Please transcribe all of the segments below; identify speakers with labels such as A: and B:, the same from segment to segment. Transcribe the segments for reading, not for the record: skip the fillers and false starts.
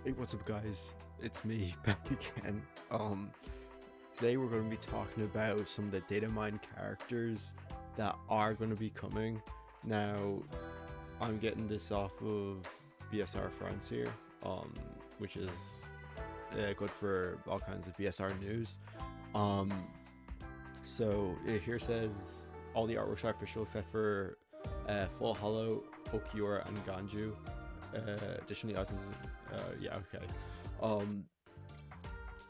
A: Hey, what's up guys? It's me back again. Today we're going to be talking about some of the data mine characters that are going to be coming. Now, I'm getting this off of BSR France here, which is good for all kinds of BSR news. So here says all the artworks are official except for Full Hollow, Okiura, and Ganju. Additionally, items. Yeah, okay.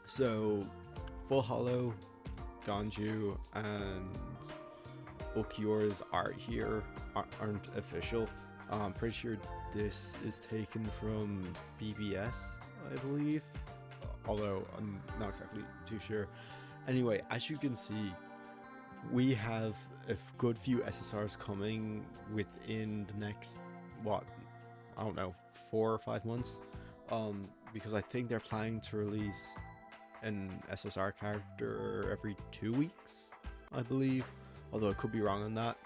A: So Full Hollow, Ganju, and Okiura's art here aren't official. I'm pretty sure this is taken from BBS, I believe, although I'm not exactly too sure. Anyway, as you can see, we have a good few SSRs coming within the next, what, I don't know, 4 or 5 months, because I think they're planning to release an SSR character every 2 weeks, I believe, although I could be wrong on that.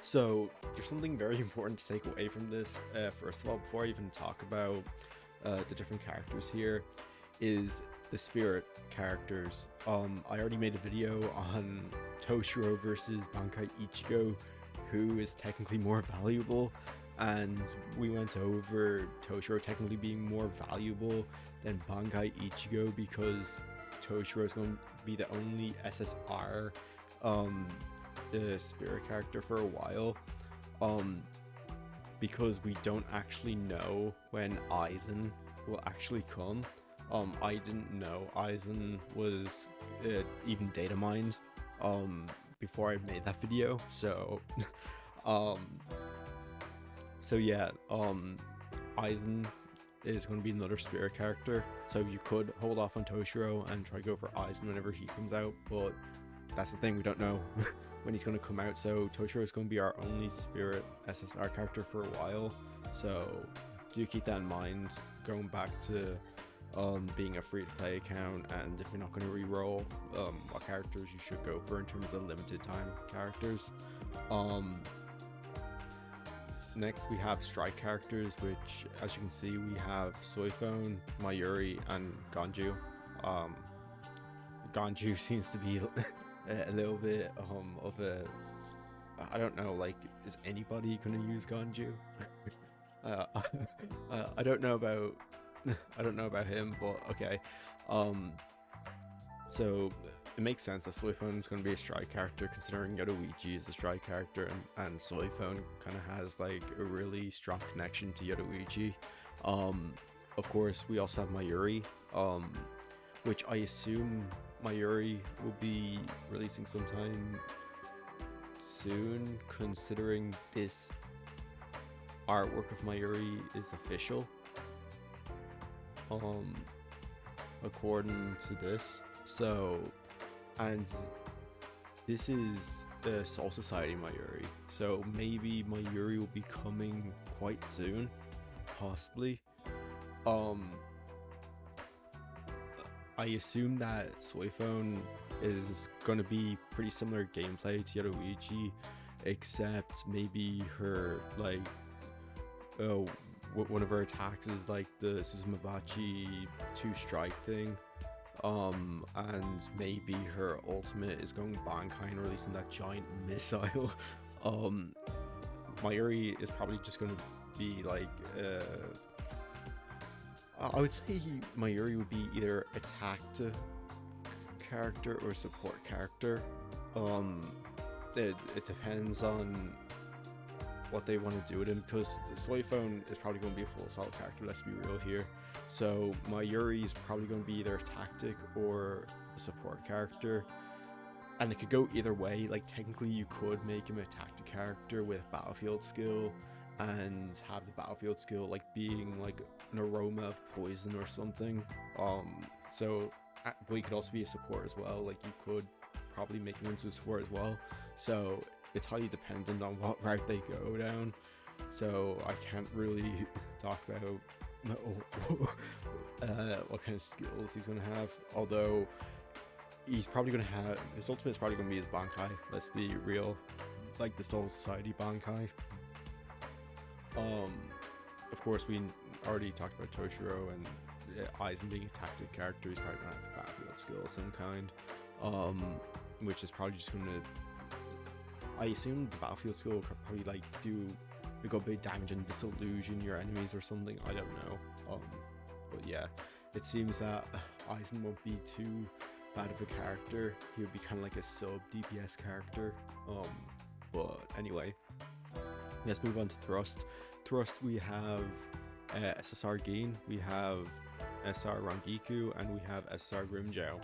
A: So there's something very important to take away from this. First of all, before I even talk about the different characters here, is the spirit characters. I already made a video on Toshiro versus Bankai Ichigo, who is technically more valuable, and we went over Toshiro technically being more valuable than Bankai Ichigo because Toshiro is going to be the only SSR spirit character for a while, because we don't actually know when Aizen will actually come. I didn't know Aizen was even data mined before I made that video, so yeah, Aizen is going to be another spirit character, so you could hold off on Toshiro and try to go for Aizen whenever he comes out, but that's the thing, we don't know when he's going to come out, so Toshiro is going to be our only spirit SSR character for a while, so do keep that in mind going back to being a free-to-play account, and if you're not going to re-roll what characters you should go for in terms of limited time characters. Next we have strike characters, which as you can see we have Soifone, Mayuri, and Ganju. Ganju seems to be a little bit of a, I don't know, like, is anybody gonna use Ganju? I don't know about him, but okay. So it makes sense that Soifone is going to be a strike character, considering Yoruichi is a strike character, and Soifone kind of has like a really strong connection to Yoruichi. Of course, we also have Mayuri, which I assume Mayuri will be releasing sometime soon, considering this artwork of Mayuri is official. According to this, so, and this is the Soul Society Mayuri, so maybe Mayuri will be coming quite soon, possibly. I assume that Soifone is going to be pretty similar gameplay to Yoruichi, except maybe her, like, one of her attacks is like the Suzumabachi 2-strike thing, and maybe her ultimate is going Bankai and releasing that giant missile. Mayuri is probably just going to be like, I would say Mayuri would be either attack character or support character. It depends on what they want to do with him, because Soifone is probably going to be a full assault character, let's be real here. So Mayuri is probably going to be either a tactic or a support character, and it could go either way. Like, technically you could make him a tactic character with battlefield skill, and have the battlefield skill like being like an aroma of poison or something. But he could also be a support as well. Like, you could probably make him into a support as well, so it's highly dependent on what route they go down, so I can't really talk about what kind of skills he's going to have, although he's probably going to have, his ultimate is probably going to be his Bankai, let's be real, like the Soul Society Bankai. Of course, already talked about Toshiro and Aizen being a tactic character. He's probably gonna have a battlefield skill of some kind, which is probably just gonna. I assume the battlefield skill will probably like do a good bit of damage and disillusion your enemies or something. I don't know. But yeah, it seems that Aizen won't be too bad of a character. He would be kind of like a sub DPS character. But anyway, let's move on to Thrust. Thrust, we have SSR Gin, we have SR Rangiku, and we have SR Grimjow.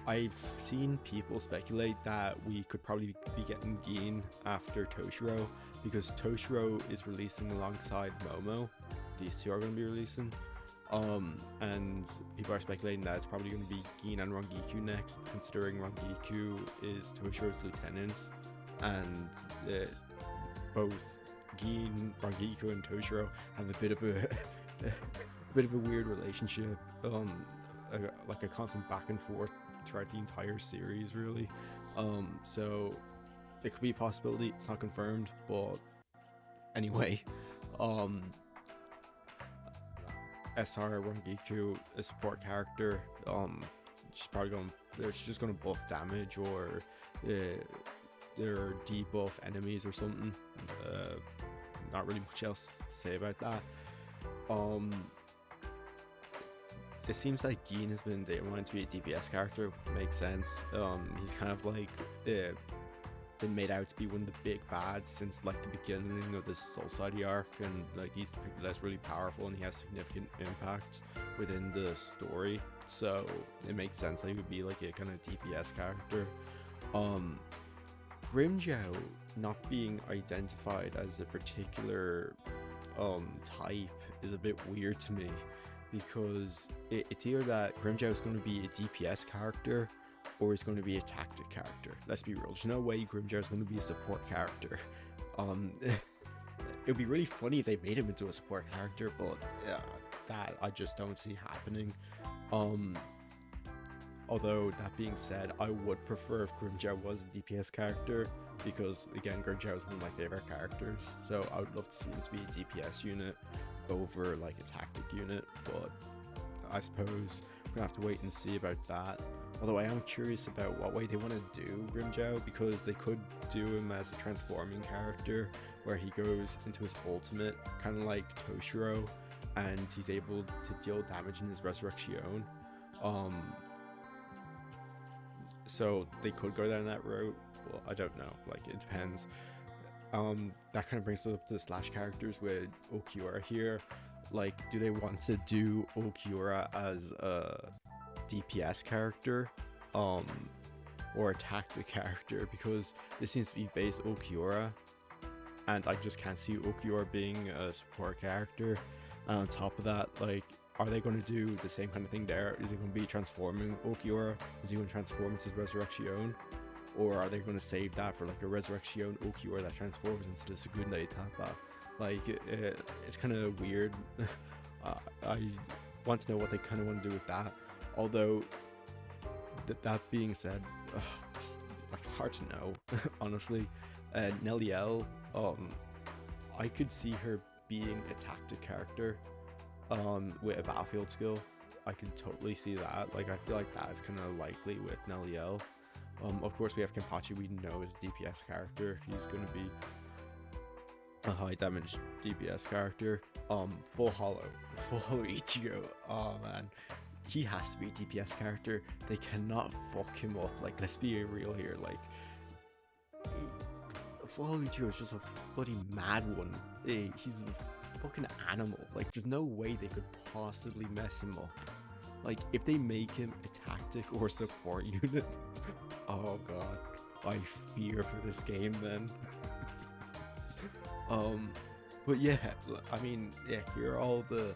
A: I've seen people speculate that we could probably be getting Gin after Toshiro, because Toshiro is releasing alongside Momo. These two are going to be releasing. And people are speculating that it's probably going to be Gin and Rangiku next, considering Rangiku is Toshiro's lieutenant, and both Gin, Rangiku, and Toshiro have a bit of a weird relationship, like a constant back and forth throughout the entire series, really. So it could be a possibility. It's not confirmed, but anyway, SR Rangiku, a support character. She's just gonna buff damage or debuff enemies or something. Not really much else to say about that. It seems like Gin has been datamined to be a DPS character. Makes sense. He's kind of like been made out to be one of the big bads since like the beginning of this Soul Society arc, and like he's depicted as really powerful and he has significant impact within the story. So it makes sense that he would be like a kind of DPS character. Grimjow not being identified as a particular type is a bit weird to me, because it's either that Grimjow is going to be a DPS character or is going to be a tactic character. Let's be real, there's no way Grimjow is going to be a support character. It would be really funny if they made him into a support character, but that I just don't see happening. Although that being said, I would prefer if Grimjow was a DPS character, because again, Grimjow is one of my favorite characters, so I would love to see him to be a DPS unit over like a tactic unit, but I suppose we're gonna have to wait and see about that. Although I am curious about what way they want to do Grimjow, because they could do him as a transforming character where he goes into his ultimate, kind of like Toshiro, and he's able to deal damage in his Resurrection. So they could go down that route. Well, I don't know, like it depends. That kind of brings us up to the slash characters with Okiura here. Like, do they want to do Okiura as a DPS character or a tactic character? Because this seems to be base Okiura, and I just can't see Okiura being a support character. And on top of that, like, are they going to do the same kind of thing there? Is it going to be transforming Okiura? Is he going to transform into his Resurrection? Or are they going to save that for like a Resurrection Okiura that transforms into the Segunda Etapa? Like, it's kind of weird. I want to know what they kind of want to do with that. Although, that being said, like, it's hard to know, honestly. Nelliel, I could see her being a tactic character with a battlefield skill. I could totally see that. Like, I feel like that is kind of likely with Nelliel. Of course, we have Kenpachi, we know is a DPS character. He's going to be a high damage DPS character. Full Hollow Ichigo. Oh man, he has to be a DPS character. They cannot fuck him up. Like, let's be real here. Like, Full Hollow Ichigo is just a bloody mad one. He's a fucking animal. Like, there's no way they could possibly mess him up. Like, if they make him a tactic or support unit, oh god, I fear for this game then. But yeah, I mean, yeah, here are all the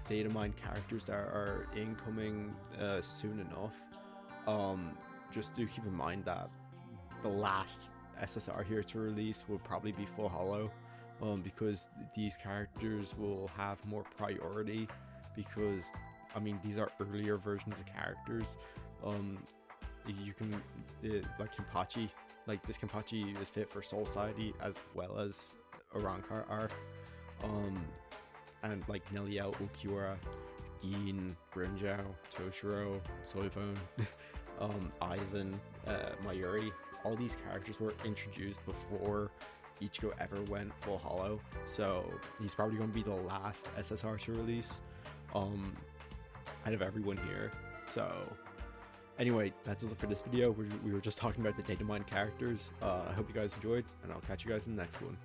A: data mine characters that are incoming soon enough. Just do keep in mind that the last SSR here to release will probably be Full Hollow, because these characters will have more priority, because I mean, these are earlier versions of characters. You can like Kenpachi, like this Kenpachi is fit for Soul Society as well as a Rankar arc. And like Neliel, Ulquiorra, Gin, Rinjao, Toshiro, Soifone, Aizen, Mayuri. All these characters were introduced before Ichigo ever went full hollow, so he's probably going to be the last SSR to release out of everyone here. So anyway, that does it for this video. We were just talking about the data mine characters. I hope you guys enjoyed, and I'll catch you guys in the next one.